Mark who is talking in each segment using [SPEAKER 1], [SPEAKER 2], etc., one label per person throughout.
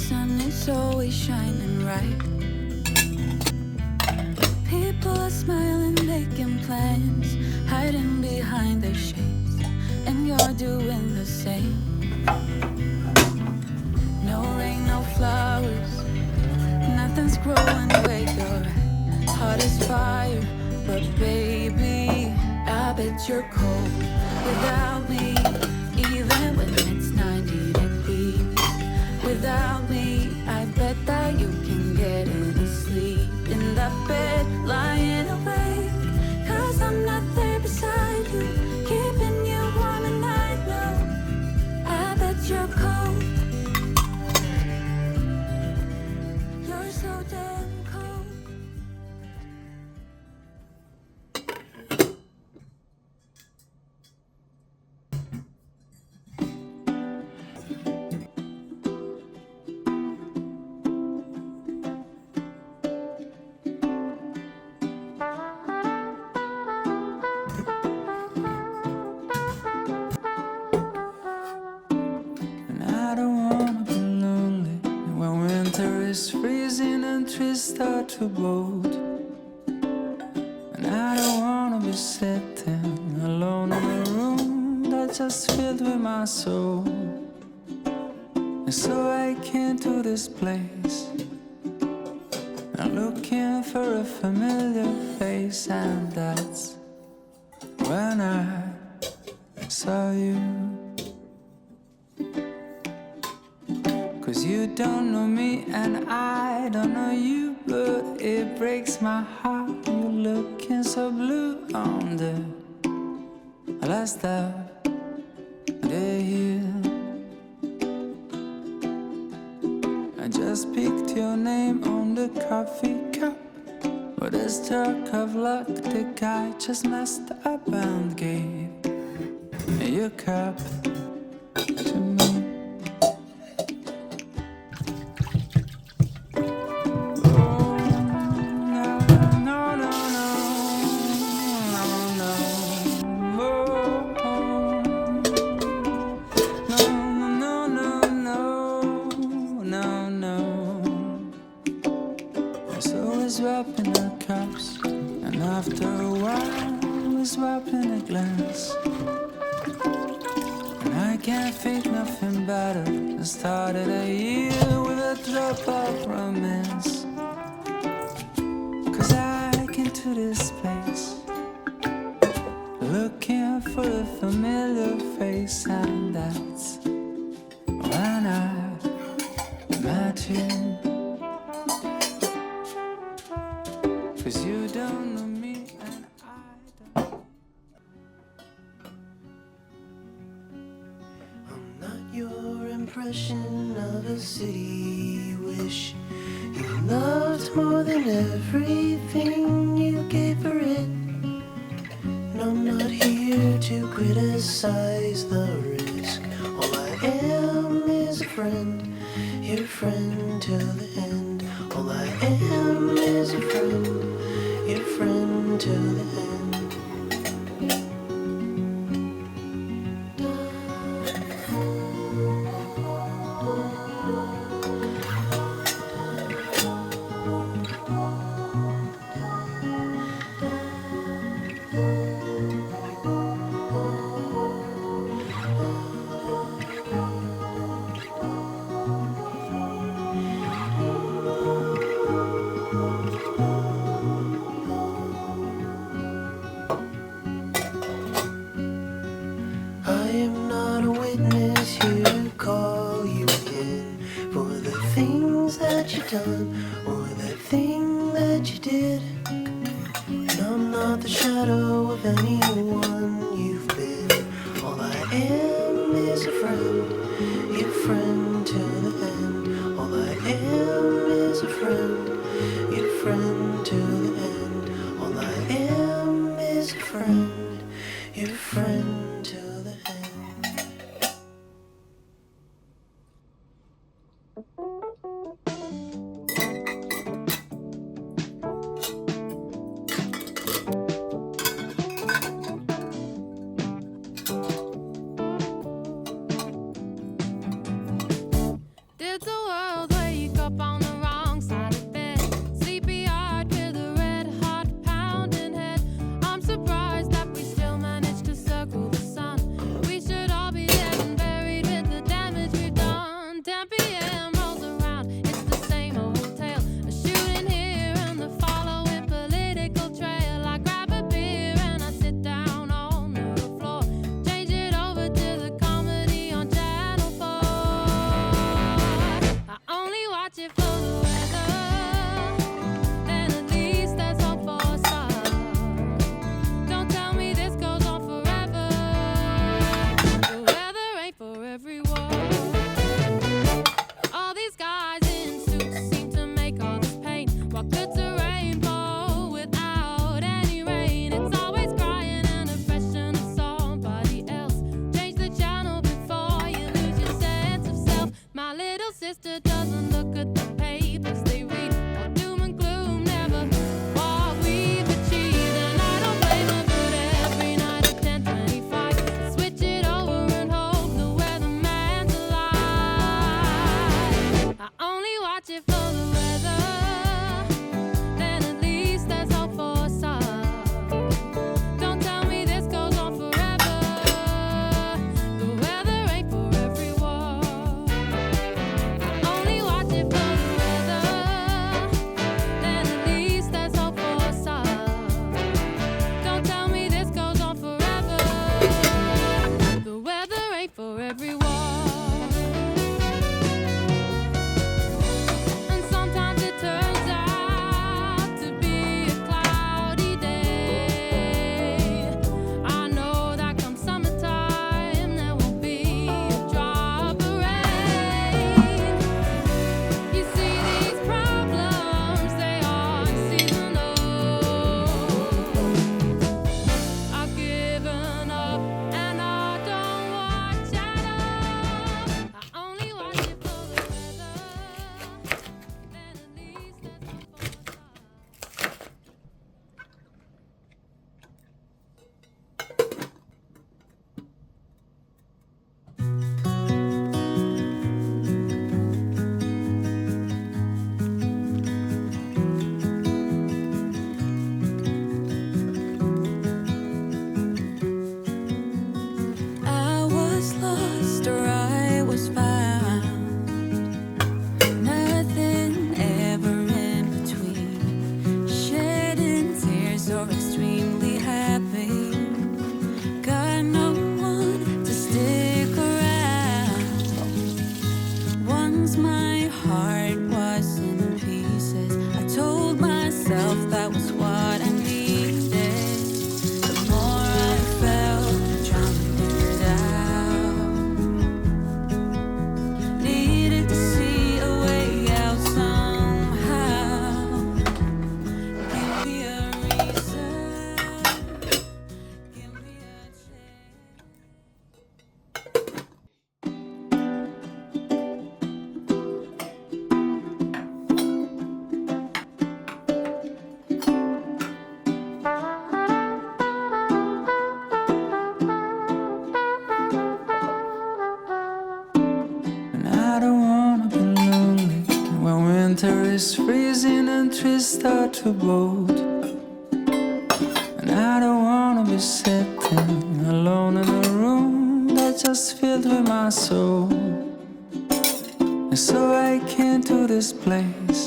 [SPEAKER 1] sun is always shining bright. People are smiling, making plans, hiding behind their shades, and you're doing the same. No rain, no flowers, nothing's growing where your heart is fire. But baby, I bet you're cold without me, even when it's 90 degrees. Without me, I bet that you can get any sleep in that bed, lying awake. 'Cause I'm not there beside you, keeping you warm at night. No, I bet you're cold. You're so damn cold.
[SPEAKER 2] And I don't wanna be lonely when winter is freezing and trees start to bolt. And I don't wanna be sitting alone in a room that's just filled with my soul. And so I came to this place, I'm looking for a familiar face, and that's when I saw you. 'Cause you don't know me and I don't know you, but it breaks my heart. You're looking so blue on the last of the hill. I just picked your name on the coffee cup, but a stroke of luck, the guy just messed up and gave your cup to me. Swapping our cups, and after a while we're swapping a glance. And I can't think nothing better than started a year with a drop of romance. 'Cause I came to this place looking for a familiar face, and that's when I met you. 'Cause you don't know me and I don't.
[SPEAKER 3] I'm not your impression of a city wish. You loved more than everything you gave for it. And I'm not here to criticize the risk. All I am is a friend, your friend till the end. All I am is a friend, your friend till the end. I am not a witness here to call you in for the things that you done or the thing that you did. And I'm not the shadow of anyone you've been. All I am is a friend, your friend till the end. All I am is a friend, your friend till the end. All I am is a friend, your friend till the end.
[SPEAKER 1] Did the world wait it for the weather, then at least there's hope for a start. Don't tell me this goes on forever. The weather ain't for everyone. All these guys in suits seem to make all this pain. What good's a rainbow without any rain? It's always crying and a question of somebody else. Change the channel before you lose your sense of self. My little sister doesn't look at the papers they read. All doom and gloom, never what we've achieved. And I don't blame her, but every night at 10:25 I switch it over and hope the weatherman's alive. I only watch it for the weather, then at least there's hope for a start. Don't tell me this goes on forever. The weather ain't for everyone. I only watch it for the weather, then at least there's hope for a start. Don't tell me this goes on forever. The weather ain't for everyone. And sometimes it turns out to be a cloudy day. I know that come summertime there won't be a drop of rain. You see these problems, they are seasonal. I've given up and I don't watch at all. I only watch it for the weather, then at least there's hope for a start. I was lost or I was found. Nothing ever in between. Shedding tears or extremely happy. Got no one to stick around. Once my heart was in pieces, I told myself that was what I needed. The more I felt, drowning it out. Needed to see a way out somehow. Give me a reason. Give me a chance.
[SPEAKER 2] And I don't wanna be lonely when winter is freezing and trees start to bolt. And I don't wanna be sitting alone in a room that's just filled with my soul. And so I came to this place,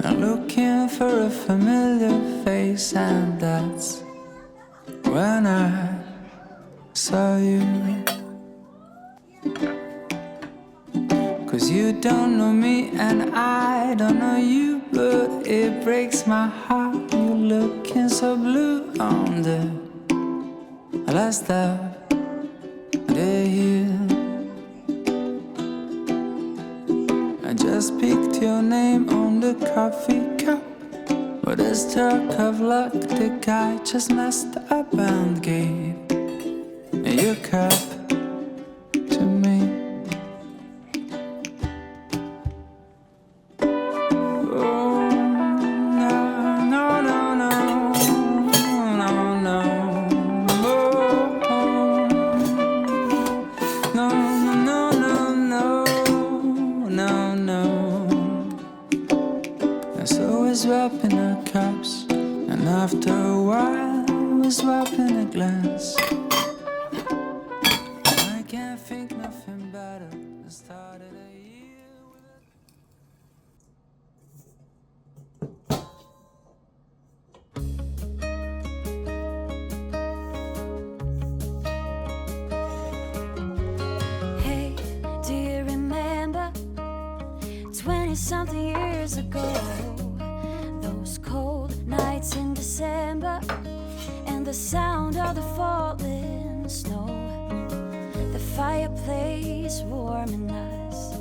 [SPEAKER 2] I'm looking for a familiar face, and that's when I saw you. 'Cause you don't know me and I don't know you, but it breaks my heart. You looking so blue on the last of the year. I just picked your name on the coffee cup, but a stroke of luck, the guy just messed up and gave your cup to me. Oh, no, no, no, no, no, no. Oh, no, no, no, no, no, no. And so we're swapping our cups, and after a while we're swapping a glass. I can't think nothing better than started a year with a
[SPEAKER 1] Hey, do you remember
[SPEAKER 4] 20-something years ago. Those cold nights in December, and the sound of the falling snow, the fireplace warming us,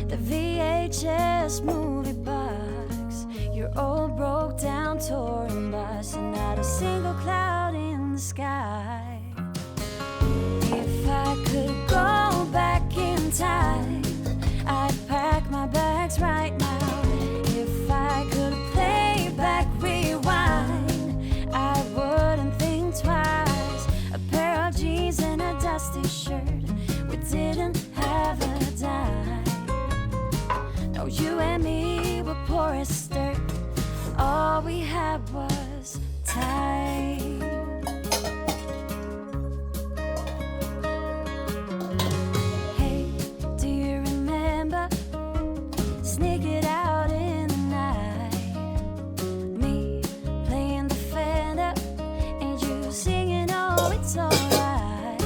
[SPEAKER 4] the VHS movie box, your old broke down touring bus, and not a single cloud in the sky. If I could go back in time, I'd pack my bags right now. If I could play back, rewind, I wouldn't think twice. A pair of jeans and a dusty shirt, we didn't have a dime. No, you and me were poor as dirt, all we had was time. Hey, do you remember? Sneak it out in the night, me playing the Fender and you singing, oh, it's alright.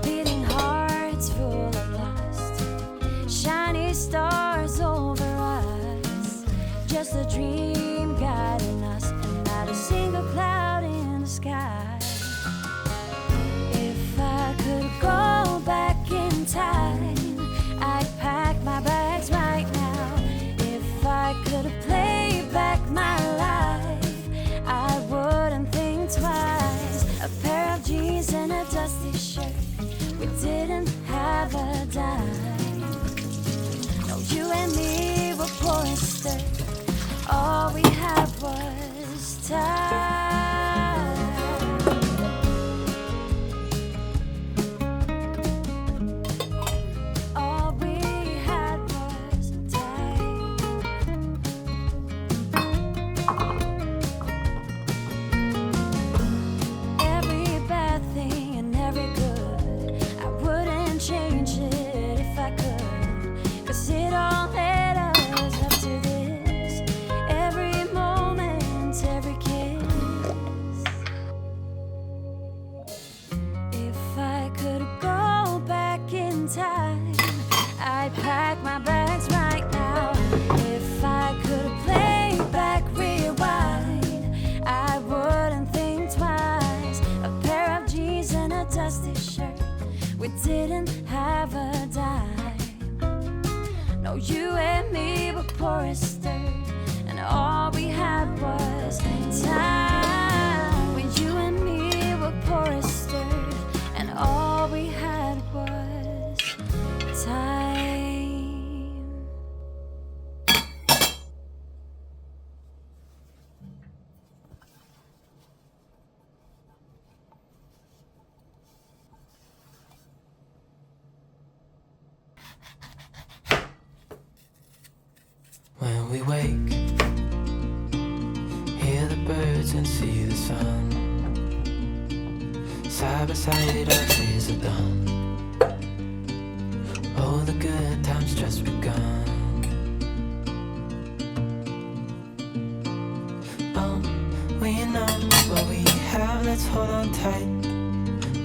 [SPEAKER 4] Beating hearts full of lust, shiny stars over us, just a dream guiding us, and not a single cloud in the sky. If I could go back in time, I'd pack my bags right now. If I could play back my life, I wouldn't think twice. A pair of jeans and a dusty shirt, we didn't have a dime. No, you and me were poor as dirt, all we had was time. All we had was time. Every bad thing and every good, I wouldn't change it if I could, 'cause it all led us up to this. Every moment, every kiss. If I could go back in time, I'd pack my bags right now. If I could play back, rewind, I wouldn't think twice. A pair of jeans and a dusty shirt, we didn't have a dime. No, you and me were poor as dirt, and all we had was time. When you and me were poor as dirt, and all we had was time.
[SPEAKER 2] When we wake, hear the birds and see the sun. Side by side our days are done. Oh, the good times just begun. Oh, we know what we have, let's hold on tight.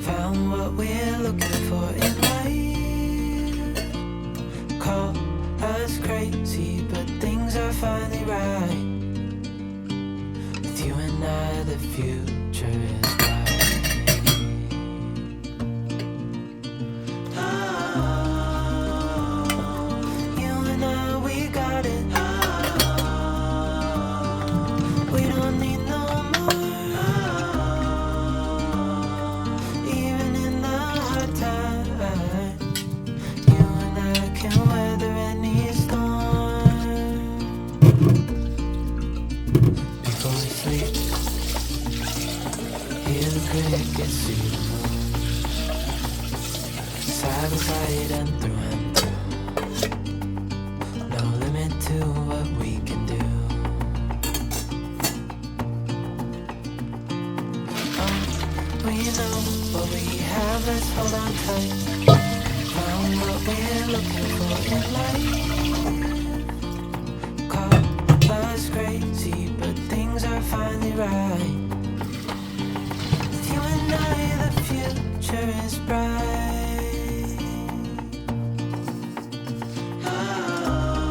[SPEAKER 2] Found what we're looking for in life. Call us crazy, but things are finally right. With you and I, the future is bright. Oh, you and I, we got it. We don't need no more. Even in the hard times, you and I can weather any storm. Before we sleep, hear the crickets, see the moon. Side by side and through and through. No limit to what we can do. Oh, we know what we have, let's hold on tight. Found what we're looking for in life. Call us crazy, but things are finally right. With you and I, the future is bright. Oh,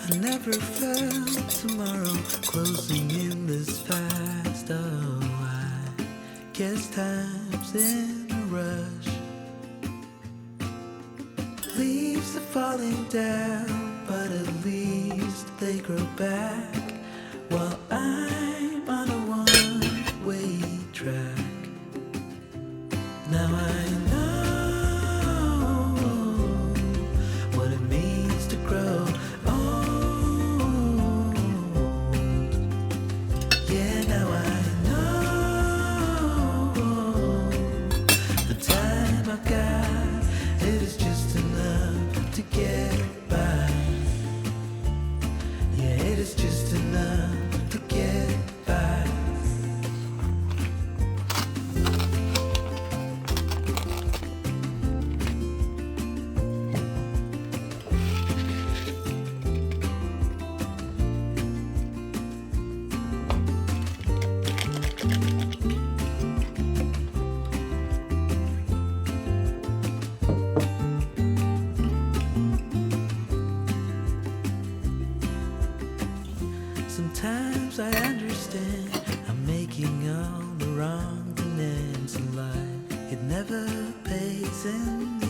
[SPEAKER 3] I never felt tomorrow closing in this fast. Oh, I guess time's in a rush. Leaves are falling down, but at least they grow back. While I'm on a one-way track. Now I know what it means to grow. Yeah, now I know the time I got, it is just enough to get by. Yeah, it is just enough to get by. Sometimes I understand I'm making all the wrong demands in life. It never pays in